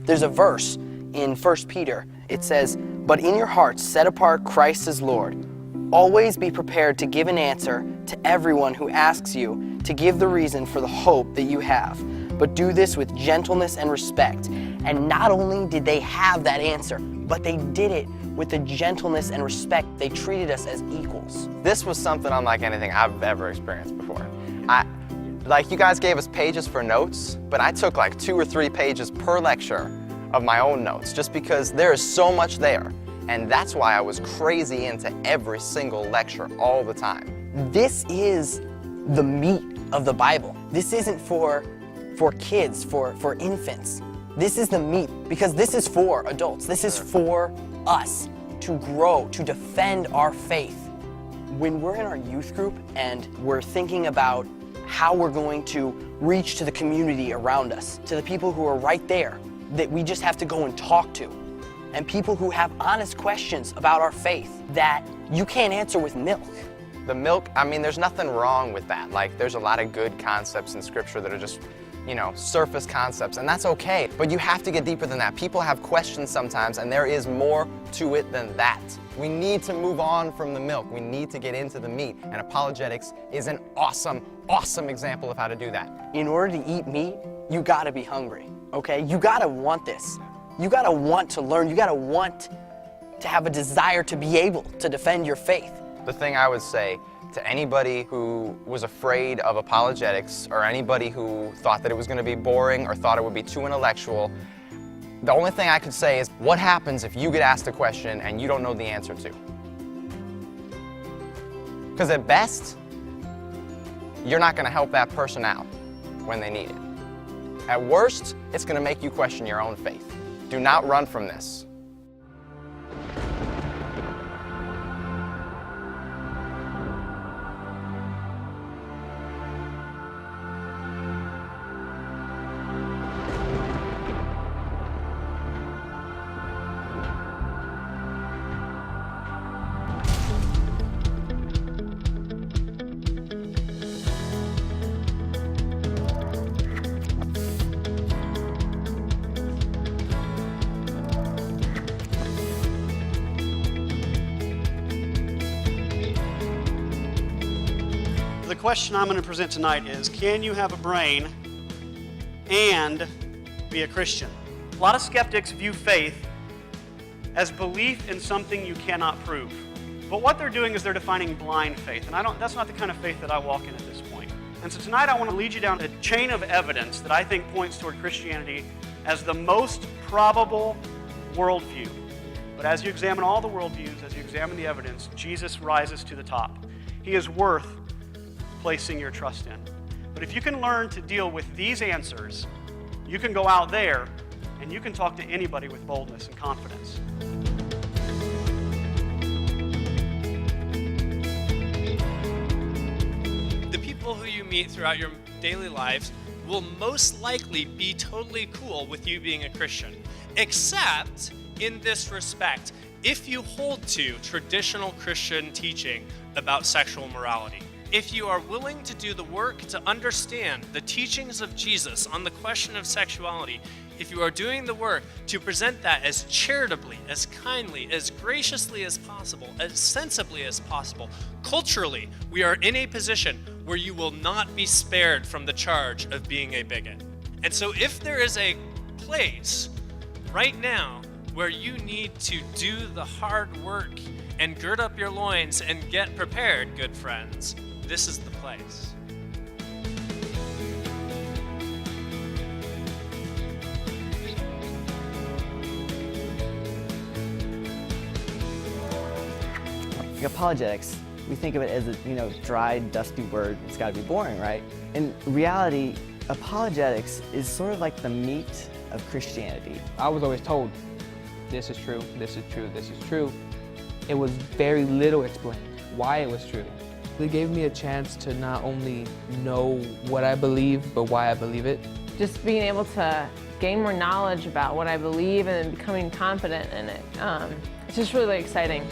There's a verse in 1 Peter. It says, "But in your hearts set apart Christ as Lord. Always be prepared to give an answer to everyone who asks you to give the reason for the hope that you have. But do this with gentleness and respect." And not only did they have that answer, but they did it with the gentleness and respect. They treated us as equals. This was something unlike anything I've ever experienced before. Like you guys gave us pages for notes, but I took like 2 or 3 pages per lecture of my own notes just because there is so much there. And that's why I was crazy into every single lecture all the time. This is the meat of the Bible. This isn't for kids, for infants. This is the meat because this is for adults. This is for us to grow, to defend our faith. When we're in our youth group and we're thinking about how we're going to reach to the community around us, to the people who are right there that we just have to go and talk to, and people who have honest questions about our faith that you can't answer with milk. The milk, I mean, there's nothing wrong with that. Like, there's a lot of good concepts in Scripture that are just, surface concepts, and that's okay. But you have to get deeper than that. People have questions sometimes, and there is more to it than that. We need to move on from the milk. We need to get into the meat, and apologetics is an awesome, awesome example of how to do that. In order to eat meat, you gotta be hungry, okay? You gotta want this. You gotta want to learn. You gotta want to have a desire to be able to defend your faith. The thing I would say to anybody who was afraid of apologetics or anybody who thought that it was going to be boring or thought it would be too intellectual, the only thing I could say is, what happens if you get asked a question and you don't know the answer to? Because at best, you're not going to help that person out when they need it. At worst, it's going to make you question your own faith. Do not run from this. The question I'm going to present tonight is, can you have a brain and be a Christian? A lot of skeptics view faith as belief in something you cannot prove. But what they're doing is they're defining blind faith, and that's not the kind of faith that I walk in at this point. And so tonight I want to lead you down a chain of evidence that I think points toward Christianity as the most probable worldview. But as you examine all the worldviews, as you examine the evidence, Jesus rises to the top. He is worth placing your trust in. But if you can learn to deal with these answers, you can go out there and you can talk to anybody with boldness and confidence. The people who you meet throughout your daily lives will most likely be totally cool with you being a Christian, except in this respect, if you hold to traditional Christian teaching about sexual morality. If you are willing to do the work to understand the teachings of Jesus on the question of sexuality, if you are doing the work to present that as charitably, as kindly, as graciously as possible, as sensibly as possible, culturally, we are in a position where you will not be spared from the charge of being a bigot. And so if there is a place right now where you need to do the hard work and gird up your loins and get prepared, good friends, this is the place. Apologetics, we think of it as a dry, dusty word. It's got to be boring, right? In reality, apologetics is sort of like the meat of Christianity. I was always told, this is true, this is true, this is true. It was very little explained why it was true. It gave me a chance to not only know what I believe, but why I believe it. Just being able to gain more knowledge about what I believe and becoming confident in it. It's just really exciting.